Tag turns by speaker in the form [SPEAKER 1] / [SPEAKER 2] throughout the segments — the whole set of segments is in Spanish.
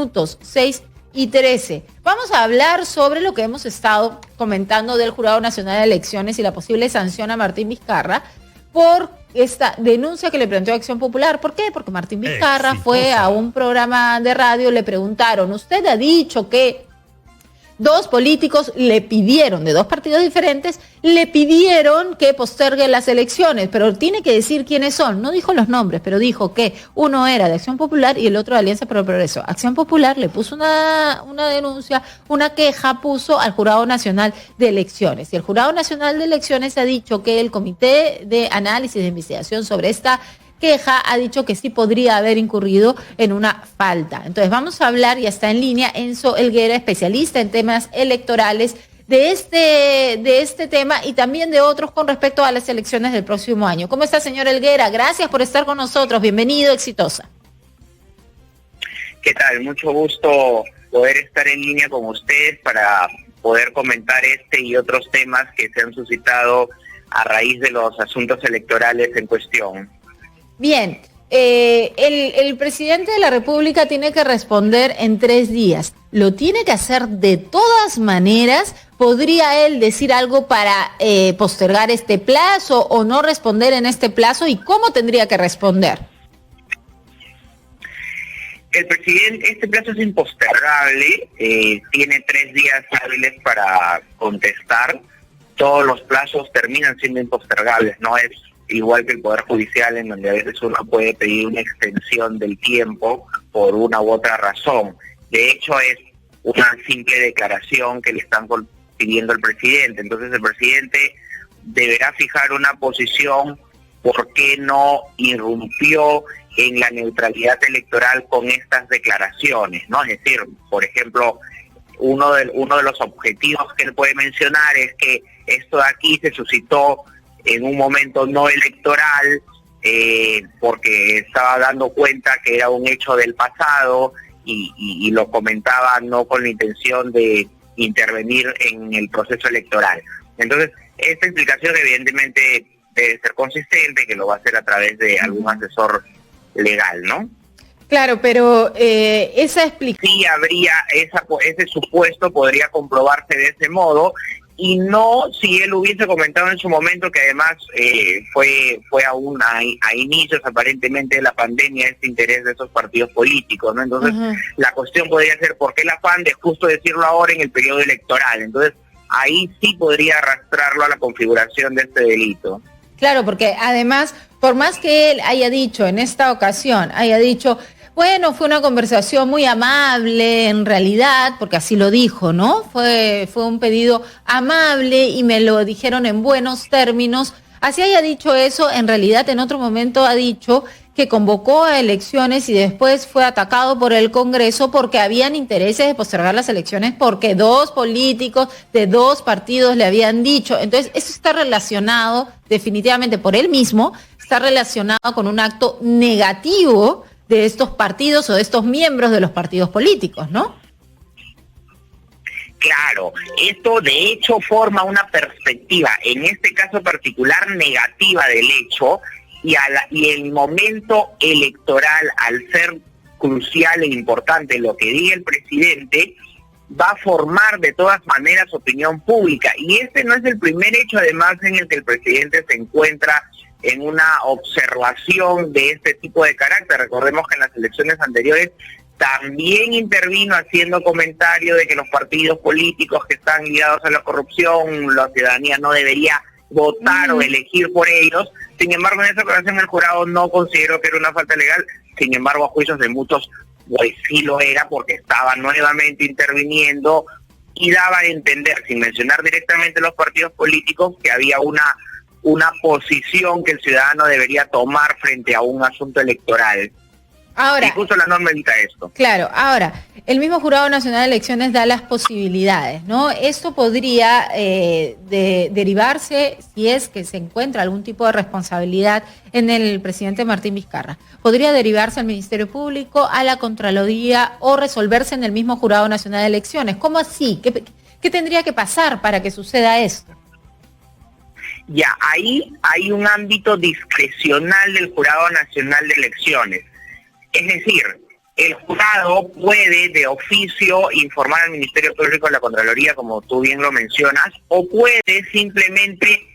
[SPEAKER 1] minutos, 6:13. Vamos a hablar sobre lo que hemos estado comentando del Jurado Nacional de Elecciones y la posible sanción a Martín Vizcarra por esta denuncia que le planteó Acción Popular. ¿Por qué? Porque Martín Vizcarra fue a un programa de radio, le preguntaron, usted ha dicho que dos políticos le pidieron, de dos partidos diferentes, le pidieron que postergue las elecciones, pero tiene que decir quiénes son. No dijo los nombres, pero dijo que uno era de Acción Popular y el otro de Alianza para el Progreso. Acción Popular le puso una denuncia, una queja, puso al Jurado Nacional de Elecciones. Y el Jurado Nacional de Elecciones ha dicho que el Comité de Análisis de Investigación sobre esta queja ha dicho que sí podría haber incurrido en una falta. Entonces vamos a hablar, ya está en línea, Enzo Helguera, especialista en temas electorales, de este tema y también de otros con respecto a las elecciones del próximo año. ¿Cómo está, señor Helguera? Gracias por estar con nosotros. Bienvenido, exitosa.
[SPEAKER 2] ¿Qué tal? Mucho gusto poder estar en línea con usted para poder comentar este y otros temas que se han suscitado a raíz de los asuntos electorales en cuestión.
[SPEAKER 1] Bien, el presidente de la República tiene que responder en 3 días. ¿Lo tiene que hacer de todas maneras? ¿Podría él decir algo para postergar este plazo o no responder en este plazo? ¿Y cómo tendría que responder?
[SPEAKER 2] El presidente, este plazo es impostergable, tiene 3 días hábiles para contestar. Todos los plazos terminan siendo impostergables, no es igual que el Poder Judicial, en donde a veces uno puede pedir una extensión del tiempo por una u otra razón. De hecho, es una simple declaración que le están pidiendo al presidente. Entonces, el presidente deberá fijar una posición por qué no irrumpió en la neutralidad electoral con estas declaraciones, ¿no? Es decir, por ejemplo, uno de los objetivos que él puede mencionar es que esto de aquí se suscitó en un momento no electoral, porque estaba dando cuenta que era un hecho del pasado y lo comentaba no con la intención de intervenir en el proceso electoral. Entonces, esta explicación evidentemente debe ser consistente, que lo va a hacer a través de algún asesor legal, ¿no?
[SPEAKER 1] Claro, pero esa explicación...
[SPEAKER 2] Sí, habría ese supuesto, podría comprobarse de ese modo, y no si él hubiese comentado en su momento que además fue aún a inicios aparentemente de la pandemia este interés de esos partidos políticos, ¿no? Entonces la cuestión podría ser ¿por qué el afán de justo decirlo ahora en el periodo electoral? Entonces ahí sí podría arrastrarlo a la configuración de este delito.
[SPEAKER 1] Claro, porque además, por más que él haya dicho en esta ocasión, haya dicho, bueno, fue una conversación muy amable en realidad, porque así lo dijo, ¿no? Fue un pedido amable y me lo dijeron en buenos términos. Así haya dicho eso, en realidad en otro momento ha dicho que convocó a elecciones y después fue atacado por el Congreso porque habían intereses de postergar las elecciones porque dos políticos de dos partidos le habían dicho. Entonces, eso está relacionado definitivamente por él mismo, está relacionado con un acto negativo de estos partidos o de estos miembros de los partidos políticos, ¿no?
[SPEAKER 2] Claro, esto de hecho forma una perspectiva, en este caso particular negativa del hecho, y el momento electoral, al ser crucial e importante lo que diga el presidente, va a formar de todas maneras opinión pública. Y este no es el primer hecho, además, en el que el presidente se encuentra en una observación de este tipo de carácter. Recordemos que en las elecciones anteriores también intervino haciendo comentario de que los partidos políticos que están ligados a la corrupción, la ciudadanía no debería votar o elegir por ellos. Sin embargo, en esa ocasión el jurado no consideró que era una falta legal. Sin embargo, a juicios de muchos, pues sí lo era, porque estaba nuevamente interviniendo y daba a entender, sin mencionar directamente los partidos políticos, que había una posición que el ciudadano debería tomar frente a un asunto electoral.
[SPEAKER 1] Ahora,
[SPEAKER 2] y justo la norma evita esto.
[SPEAKER 1] Claro, ahora, el mismo Jurado Nacional de Elecciones da las posibilidades, ¿no? Esto podría derivarse, si es que se encuentra algún tipo de responsabilidad en el presidente Martín Vizcarra, podría derivarse al Ministerio Público, a la Contraloría o resolverse en el mismo Jurado Nacional de Elecciones. ¿Cómo así? ¿Qué tendría que pasar para que suceda esto?
[SPEAKER 2] Ya, ahí hay un ámbito discrecional del Jurado Nacional de Elecciones. Es decir, el jurado puede de oficio informar al Ministerio Público de la Contraloría, como tú bien lo mencionas, o puede simplemente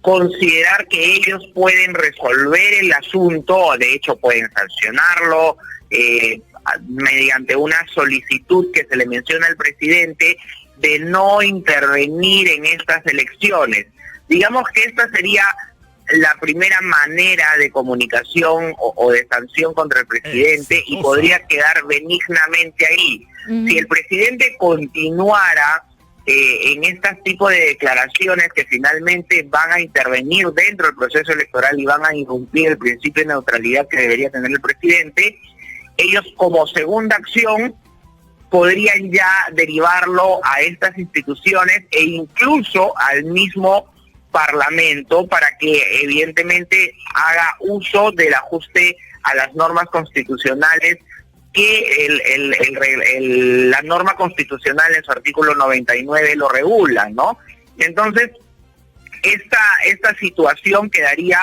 [SPEAKER 2] considerar que ellos pueden resolver el asunto, de hecho pueden sancionarlo mediante una solicitud que se le menciona al presidente de no intervenir en estas elecciones. Digamos que esta sería la primera manera de comunicación o de sanción contra el presidente y podría quedar benignamente ahí. Si el presidente continuara en este tipo de declaraciones que finalmente van a intervenir dentro del proceso electoral y van a irrumpir el principio de neutralidad que debería tener el presidente, ellos como segunda acción podrían ya derivarlo a estas instituciones e incluso al mismo Parlamento para que evidentemente haga uso del ajuste a las normas constitucionales que la norma constitucional en su artículo 99 lo regula, ¿no? Entonces, esta situación quedaría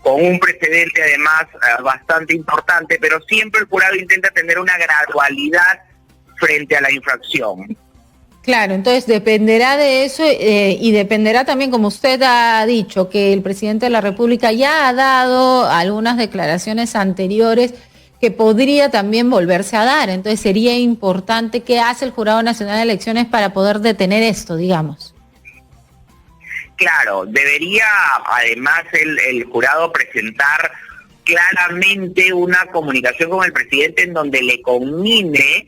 [SPEAKER 2] con un precedente además bastante importante, pero siempre el jurado intenta tener una gradualidad frente a la infracción.
[SPEAKER 1] Claro, entonces dependerá de eso y dependerá también, como usted ha dicho, que el presidente de la República ya ha dado algunas declaraciones anteriores que podría también volverse a dar. Entonces sería importante qué hace el Jurado Nacional de Elecciones para poder detener esto, digamos.
[SPEAKER 2] Claro, debería además el jurado presentar claramente una comunicación con el presidente en donde le conmine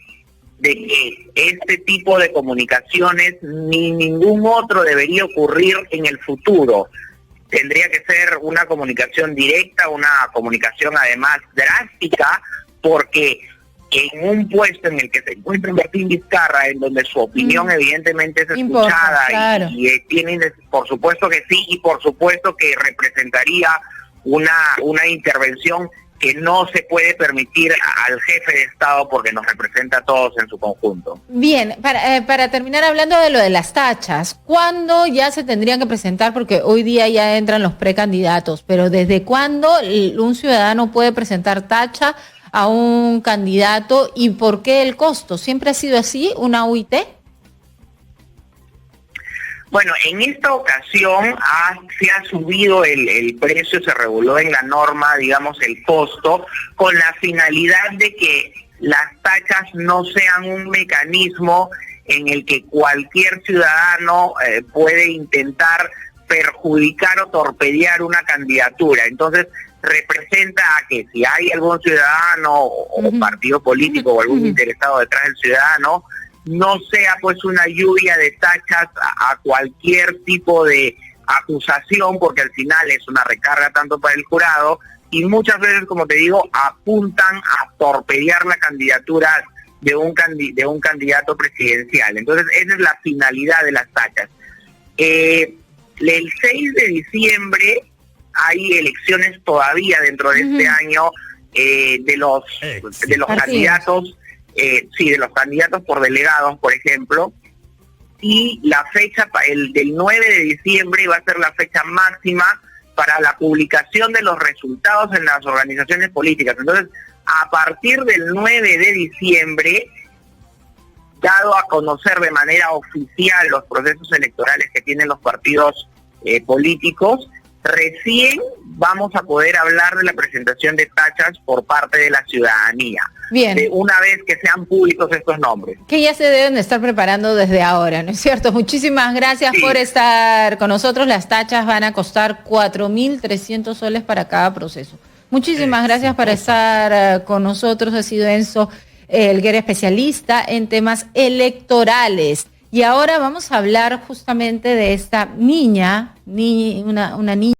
[SPEAKER 2] de que este tipo de comunicaciones ni ningún otro debería ocurrir en el futuro. Tendría que ser una comunicación directa, una comunicación además drástica, porque en un puesto en el que se encuentra Martín Vizcarra, en donde su opinión evidentemente es escuchada,
[SPEAKER 1] claro.
[SPEAKER 2] y tiene, por supuesto que sí, y por supuesto que representaría una intervención que no se puede permitir al jefe de Estado porque nos representa a todos en su conjunto.
[SPEAKER 1] Bien, para terminar hablando de lo de las tachas, ¿cuándo ya se tendrían que presentar? Porque hoy día ya entran los precandidatos, pero ¿desde cuándo un ciudadano puede presentar tacha a un candidato y por qué el costo? ¿Siempre ha sido así, una UIT?
[SPEAKER 2] Bueno, en esta ocasión se ha subido el precio, se reguló en la norma, digamos, el costo, con la finalidad de que las tachas no sean un mecanismo en el que cualquier ciudadano puede intentar perjudicar o torpedear una candidatura. Entonces, representa a que si hay algún ciudadano o partido político o algún interesado detrás del ciudadano, no sea pues una lluvia de tachas a cualquier tipo de acusación, porque al final es una recarga tanto para el jurado y muchas veces, como te digo, apuntan a torpedear la candidatura de un candidato presidencial. Entonces esa es la finalidad de las tachas. El 6 de diciembre hay elecciones todavía dentro de este año de los candidatos. De los candidatos por delegados, por ejemplo, y la fecha del 9 de diciembre va a ser la fecha máxima para la publicación de los resultados en las organizaciones políticas. Entonces, a partir del 9 de diciembre, dado a conocer de manera oficial los procesos electorales que tienen los partidos políticos, recién vamos a poder hablar de la presentación de tachas por parte de la ciudadanía.
[SPEAKER 1] Bien.
[SPEAKER 2] Una vez que sean públicos estos nombres.
[SPEAKER 1] Que ya se deben de estar preparando desde ahora, ¿no es cierto? Muchísimas gracias por estar con nosotros. Las tachas van a costar 4.300 soles para cada proceso. Muchísimas gracias por estar con nosotros. Ha sido Enzo Helguera, especialista en temas electorales. Y ahora vamos a hablar justamente de esta niña, una niña.